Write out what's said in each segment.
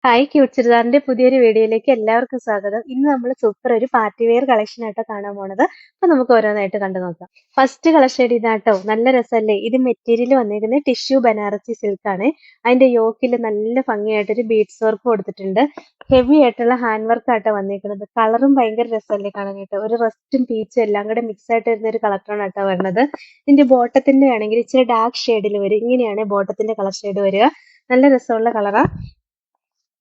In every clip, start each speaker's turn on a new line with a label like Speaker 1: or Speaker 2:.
Speaker 1: Hi cute ചുരിദാറിന്റെ പുതിയൊരു വീഡിയോയിലേക്ക് എല്ലാവർക്കും സ്വാഗതം. ഇന്ന് നമ്മൾ സൂപ്പർ ഒരു പാർട്ടി വെയർ കളക്ഷൻ ആയിട്ടോ കാണാൻ പോണത്. അപ്പൊ നമുക്ക് ഓരോന്നായിട്ട് കണ്ടു നോക്കാം. ഫസ്റ്റ് കളക്ഷൻ ഇതാട്ടോ, നല്ല രസമല്ലേ? ഇത് മെറ്റീരിയൽ വന്നിരിക്കുന്നത് ടിഷ്യൂ ബനാറസി സിൽക്ക് ആണ്. അതിന്റെ യോക്കിൽ നല്ല ഭംഗിയായിട്ടൊരു ബീഡ്സ് വർക്ക് കൊടുത്തിട്ടുണ്ട്. ഹെവി ആയിട്ടുള്ള ഹാൻഡ് വർക്ക് ആട്ടോ വന്നിരിക്കുന്നത്. കളറും ഭയങ്കര രസമല്ലേ കാണാനായിട്ട്? ഒരു റസ്റ്റും പീച്ചും എല്ലാം കൂടെ മിക്സ് ആയിട്ട് വരുന്ന ഒരു കളറാണ് ആട്ടോ വരുന്നത്. ഇതിന്റെ ബോട്ടത്തിന്റെ ആണെങ്കിൽ ഇച്ചിരി ഡാർക്ക് ഷെയ്ഡിൽ വരും. ഇങ്ങനെയാണ് ബോട്ടത്തിന്റെ കളർ ഷെയ്ഡ് വരിക. നല്ല രസമുള്ള കളറാ.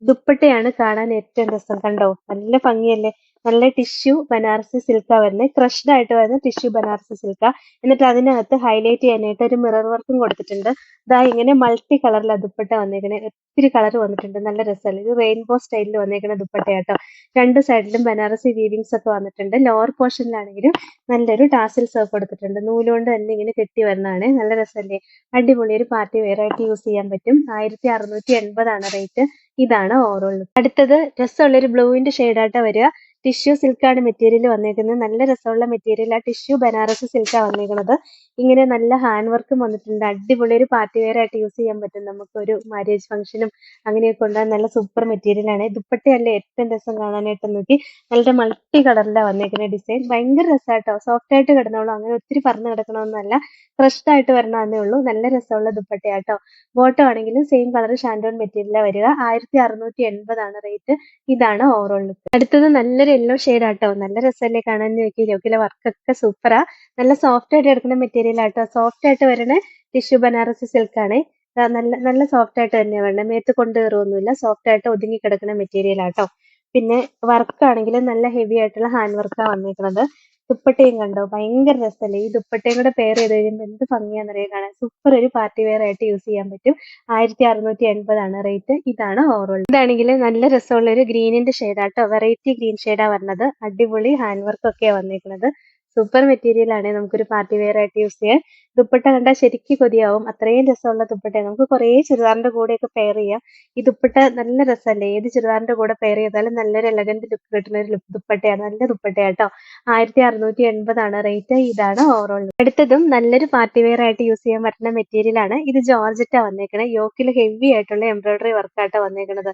Speaker 1: ദുപ്പട്ടയാണ് കാണാൻ ഏറ്റവും രസം. കണ്ടോ, നല്ല ഭംഗിയല്ലേ? നല്ല ടിഷ്യൂ ബനാറസി സിൽക്കാ വരുന്നത്. ക്രഷ്ഡ് ആയിട്ട് വരുന്ന ടിഷ്യൂ ബനാറസി സിൽക്കാ. എന്നിട്ട് അതിനകത്ത് ഹൈലൈറ്റ് ചെയ്യാനായിട്ട് ഒരു മിറർ വർക്കും കൊടുത്തിട്ടുണ്ട്. ഇതാ ഇങ്ങനെ മൾട്ടി കളറിലാണ് ദുപ്പട്ട വന്നേക്കണേ. ഒത്തിരി കളർ വന്നിട്ടുണ്ട്. നല്ല രസമല്ലേ? ഇത് റെയിൻബോ സ്റ്റൈലിൽ വന്നേക്കുന്ന ദുപ്പട്ടയാട്ടോ. രണ്ട് സൈഡിലും ബനാറസി വീവിങ്സ് ഒക്കെ വന്നിട്ടുണ്ട്. ലോവർ പോർഷനിലാണെങ്കിലും നല്ലൊരു ടാസിൽസ് ഒക്കെ കൊടുത്തിട്ടുണ്ട്. നൂലുകൊണ്ട് തന്നെ ഇങ്ങനെ കെട്ടി വരുന്നതാണ്. നല്ല രസമല്ലേ? അടിപൊളി ഒരു പാർട്ടി വെയർ ആയിട്ട് യൂസ് ചെയ്യാൻ പറ്റും. 1680 റേറ്റ്. ഇതാണ് ഓവറോൾ ലുക്ക്. അടുത്തത് രസമുള്ള ഒരു ബ്ലൂവിന്റെ ഷെയ്ഡായിട്ടാ വരിക. ടിഷ്യൂ സിൽക്കാണ് മെറ്റീരിയൽ വന്നേക്കുന്നത്. നല്ല രസമുള്ള മെറ്റീരിയൽ. ആ ടിഷ്യൂ ബനാറസി സിൽക്കാണ് വന്നേക്കുന്നത്. ഇങ്ങനെ നല്ല ഹാൻഡ് വർക്കും വന്നിട്ടുണ്ട്. അടിപൊളി ഒരു പാർട്ടി വെയർ ആയിട്ട് യൂസ് ചെയ്യാൻ പറ്റും. നമുക്ക് ഒരു മാരേജ് ഫംഗ്ഷനും അങ്ങനെയൊക്കെ ഉണ്ടാകുന്ന നല്ല സൂപ്പർ മെറ്റീരിയൽ ആണ്. ദുപ്പട്ടയല്ലേ ഏറ്റവും രസം കാണാനായിട്ട്. നോക്കി, നല്ല മൾട്ടി കളറിലാണ് വന്നേക്കുന്ന ഡിസൈൻ. ഭയങ്കര രസമായിട്ടോ. സോഫ്റ്റ് ആയിട്ട് കിടന്നോളൂ. അങ്ങനെ ഒത്തിരി പറന്ന് കിടക്കണമെന്നല്ല, ക്രഷ്ഡ് ആയിട്ട് വരണമെന്നേ ഉള്ളൂ. നല്ല രസമുള്ള ദുപ്പട്ടയാട്ടോ. ബോട്ടം ആണെങ്കിലും സെയിം കളർ ഷാൻഡോൺ മെറ്റീരിയലാണ് വരിക. 1680 റേറ്റ്. ഇതാണ് ഓവറോൾ ലുക്ക്. അടുത്തത് നല്ലൊരു യെല്ലോ ഷെയ്ഡ് ആട്ടോ. നല്ല രസമല്ലേ കാണാൻ? നോക്കി, യോക്കിലെ വർക്കൊക്കെ സൂപ്പറാ. നല്ല സോഫ്റ്റ് ആയിട്ട് എടുക്കുന്ന മെറ്റീരിയൽ ആട്ടോ. സോഫ്റ്റ് ആയിട്ട് വരുന്ന ടിഷ്യൂ ബനാറസി സിൽക്ക് ആണ്. നല്ല നല്ല സോഫ്റ്റ് ആയിട്ട് തന്നെയാണ് വരുന്നത്. മേത്ത് കൊണ്ട് കയറുമൊന്നുമില്ല. സോഫ്റ്റ് ആയിട്ട് ഒതുങ്ങി കിടക്കുന്ന മെറ്റീരിയൽ ആട്ടോ. പിന്നെ വർക്ക് ആണെങ്കിലും നല്ല ഹെവി ആയിട്ടുള്ള ഹാൻഡ് വർക്കാണ് വന്നിരിക്കുന്നത്. ദുപ്പട്ടയും കണ്ടോ, ഭയങ്കര രസമല്ലേ? ഈ ദുപ്പട്ടയും കൂടെ പെയർ ചെയ്ത് കഴിയുമ്പോൾ എന്ത് ഭംഗിയാണെന്നറിയാൻ കാണാൻ. സൂപ്പർ ഒരു പാർട്ടി വെയർ ആയിട്ട് യൂസ് ചെയ്യാൻ പറ്റും. 1680 റേറ്റ്. ഇതാണ് ഓവറോൾ. ഇതാണെങ്കിൽ നല്ല രസമുള്ള ഒരു ഗ്രീനിന്റെ ഷെയ്ഡാട്ടോ. വെറൈറ്റി ഗ്രീൻ ഷെയ്ഡാ വരുന്നത്. അടിപൊളി ഹാൻഡ് വർക്ക് ഒക്കെയാണ് വന്നിരിക്കുന്നത്. സൂപ്പർ മെറ്റീരിയൽ ആണ്. നമുക്കൊരു പാർട്ടി വെയർ ആയിട്ട് യൂസ് ചെയ്യാൻ. ദുപ്പട്ട കണ്ടാൽ ശരിക്കും കൊതിയാവും. അത്രയും രസമുള്ള ദുപ്പട്ടയാണ്. നമുക്ക് കുറേ ചുരിദാറിന്റെ കൂടെയൊക്കെ പെയർ ചെയ്യാം. ഈ ദുപ്പട്ട നല്ല രസമല്ലേ? ഏത് ചുരിദാറിന്റെ കൂടെ പെയർ ചെയ്താലും നല്ലൊരു എലഗന്റ് ലുക്ക് കിട്ടുന്ന ഒരു ദുപ്പട്ടയാണ്. നല്ല ദുപ്പട്ടയാട്ടോ. 1680 റേറ്റ്. ഇതാണ് ഓവറോൾ. അടുത്തതും നല്ലൊരു പാർട്ടി വെയർ ആയിട്ട് യൂസ് ചെയ്യാൻ പറ്റുന്ന മെറ്റീരിയൽ ആണ്. ഇത് ജോർജറ്റാ വന്നേക്കണേ. യോക്കിൽ ഹെവി ആയിട്ടുള്ള എംബ്രോയിഡറി വർക്കായിട്ടാണ് വന്നേക്കണത്.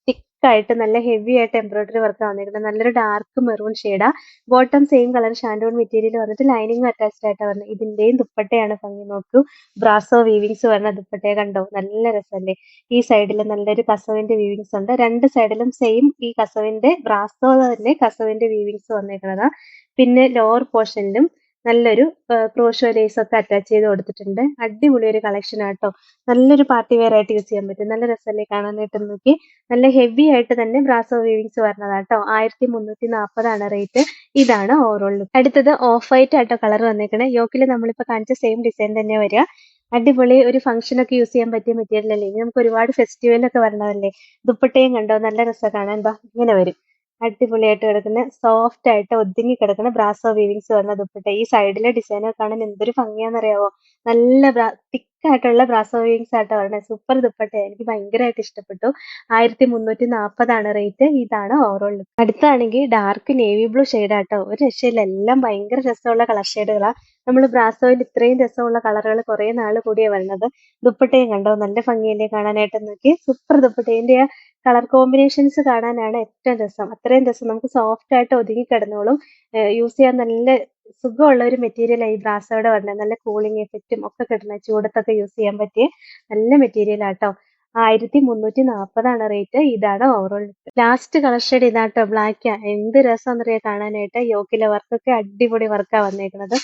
Speaker 1: തിക്കായിട്ട് നല്ല ഹെവി ആയിട്ട് എംബ്രോയിഡറി വർക്ക് വന്നേക്കുന്നത്. നല്ലൊരു ഡാർക്ക് മെറൂൺ ഷെയ്ഡാ. Bottom same colour shantoon material വന്നിട്ട് ലൈനിങ് അറ്റാച്ച്ഡ് ആയിട്ടാണ് വരുന്നത്. ഇതിന്റെയും ദുപ്പട്ടയാണ് ഭംഗി. നോക്കൂ, ബ്രാസോ വീവിങ്സ് വരുന്ന ദുപ്പട്ടയെ കണ്ടോ? നല്ല രസമല്ലേ? ഈ സൈഡിൽ നല്ലൊരു കസവിന്റെ വീവിങ്സ് ഉണ്ട്. രണ്ട് സൈഡിലും സെയിം ഈ കസവിന്റെ ബ്രാസോ തന്നെ കസവിന്റെ വീവിങ്സ് വന്നേക്കുന്നതാ. പിന്നെ ലോവർ പോർഷനിലും നല്ലൊരു ക്രോഷോ ലേസ് ഒക്കെ അറ്റാച്ച് ചെയ്ത് കൊടുത്തിട്ടുണ്ട്. അടിപൊളി ഒരു കളക്ഷൻ ആട്ടോ. നല്ലൊരു പാർട്ടി വെയർ ആയിട്ട് യൂസ് ചെയ്യാൻ പറ്റും. നല്ല രസമല്ലേ കാണാനായിട്ട്? നോക്കി, നല്ല ഹെവി ആയിട്ട് തന്നെ ബ്രാസോ വീവിങ്സ് വരുന്നതാട്ടോ. 1340 റേറ്റ്. ഇതാണ് ഓവറോൾ ലുക്ക്. അടുത്തത് ഓഫ് വൈറ്റ് ആട്ടോ കളർ വന്നേക്കണേ. യോക്കിൽ നമ്മളിപ്പോ കാണിച്ച സെയിം ഡിസൈൻ തന്നെ വരിക. അടിപൊളി ഒരു ഫംഗ്ഷൻ ഒക്കെ യൂസ് ചെയ്യാൻ പറ്റിയ മെറ്റീരിയൽ അല്ലേ? ഇനി നമുക്ക് ഒരുപാട് ഫെസ്റ്റിവൽ ഒക്കെ വരണതല്ലേ? ദുപ്പട്ടയും കണ്ടോ? നല്ല രസം കാണാൻ. എന്താ ഇങ്ങനെ വരും. അടിപൊളിയായിട്ട് കിടക്കുന്ന സോഫ്റ്റ് ആയിട്ട് ഒതുങ്ങി കിടക്കുന്ന ബ്രാസോ വീവിങ്സ് വരുന്ന ദുപ്പട്ട. ഈ സൈഡിലെ ഡിസൈൻ കാണാൻ എന്തൊരു ഭംഗിയാണെന്നറിയാവോ? നല്ല തിക്കായിട്ടുള്ള ബ്രാസോ വീവിങ്സ് ആട്ടോ വരുന്നത്. സൂപ്പർ ദുപ്പട്ട. എനിക്ക് ഭയങ്കരമായിട്ട് ഇഷ്ടപ്പെട്ടു. 1340 റേറ്റ്. ഇതാണ് ഓവറോൾ ലുക്ക്. അടുത്താണെങ്കിൽ ഡാർക്ക് നേവി ബ്ലൂ ഷെയ്ഡ് ആട്ടോ. ഒരു രക്ഷയില്ല. എല്ലാം ഭയങ്കര രസമുള്ള കളർ ഷെയ്ഡുകളാണ്. നമ്മൾ ബ്രാസോയിൽ ഇത്രയും രസമുള്ള കളറുകൾ കുറെ നാൾ കൂടിയാണ് വരുന്നത്. ദുപ്പട്ടയും കണ്ടോ? നല്ല ഭംഗിയല്ലേ കാണാനായിട്ട്? നോക്കി, സൂപ്പർ ദുപ്പട്ട. ഇതിന്റെ കളർ കോമ്പിനേഷൻസ് കാണാനാണ് ഏറ്റവും രസം. അത്രയും രസം. നമുക്ക് സോഫ്റ്റ് ആയിട്ട് ഒതുങ്ങി കിടന്നോളും. യൂസ് ചെയ്യാൻ നല്ല സുഖമുള്ള ഒരു മെറ്റീരിയൽ ആയി ബ്രാസോയുടെ വരുന്നത്. നല്ല കൂളിംഗ് എഫക്റ്റും ഒക്കെ കിട്ടുന്ന, ചൂടത്തൊക്കെ യൂസ് ചെയ്യാൻ പറ്റിയ നല്ല മെറ്റീരിയൽ ആട്ടോ. 1340 റേറ്റ്. ഇതാണ് ഓവറോൾ. ലാസ്റ്റ് കളർ ഷെയ്ഡ് ഇതാട്ടോ. ബ്ലാക്ക്. എന്ത് രസമാണെന്നറിയാം കാണാനായിട്ട്? യോക്കിലെ വർക്കൊക്കെ അടിപൊളി വർക്കാണ് വന്നേക്കുന്നത്.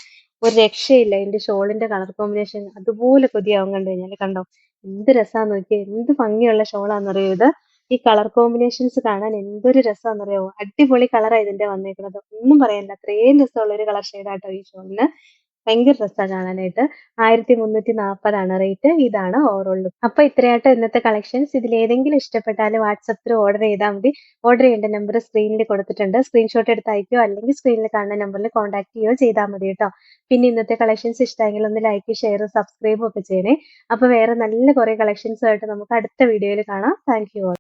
Speaker 1: ഒരു രക്ഷയില്ല. ഇതിന്റെ ഷോളിന്റെ കളർ കോമ്പിനേഷൻ അതുപോലെ കൊതിയാവും കണ്ടു കഴിഞ്ഞാൽ. കണ്ടോ എന്ത് രസാന്ന് നോക്കിയേ. എന്ത് ഭംഗിയുള്ള ഷോളാണെന്നറിയോ ഇത്? ഈ കളർ കോമ്പിനേഷൻസ് കാണാൻ എന്തൊരു രസമാണെന്നറിയാവോ? അടിപൊളി കളറാണ് ഇതിന്റെ വന്നേക്കുന്നത്. ഒന്നും പറയാനില്ല. അത്രയും രസമുള്ള ഒരു കളർ ഷെയ്ഡാട്ടോ ഈ ഷോളിന്. ഭയങ്കര രസമാണ് കാണാനായിട്ട്. 1340 റേറ്റ്. ഇതാണ് ഓവറോൾ ലുക്ക്. അപ്പൊ ഇത്രയാട്ടോ ഇന്നത്തെ കളക്ഷൻസ്. ഇതിൽ ഏതെങ്കിലും ഇഷ്ടപ്പെട്ടാൽ വാട്സപ്പിൽ ഓർഡർ ചെയ്താൽ മതി. ഓർഡർ ചെയ്യേണ്ട നമ്പർ സ്ക്രീനിൽ കൊടുത്തിട്ടുണ്ട്. സ്ക്രീൻഷോട്ട് എടുത്ത് അയക്കുകയോ അല്ലെങ്കിൽ സ്ക്രീനിൽ കാണുന്ന നമ്പറിൽ കോൺടാക്ട് ചെയ്യുകയോ ചെയ്താൽ മതി കേട്ടോ. പിന്നെ ഇന്നത്തെ കളക്ഷൻസ് ഇഷ്ടമെങ്കിൽ ഒന്ന് ലൈക്ക്, ഷെയർ, സബ്സ്ക്രൈബും ഒക്കെ ചെയ്യണേ. അപ്പൊ വേറെ നല്ല കുറെ കളക്ഷൻസുമായിട്ട് നമുക്ക് അടുത്ത വീഡിയോയിൽ കാണാം. Thank you.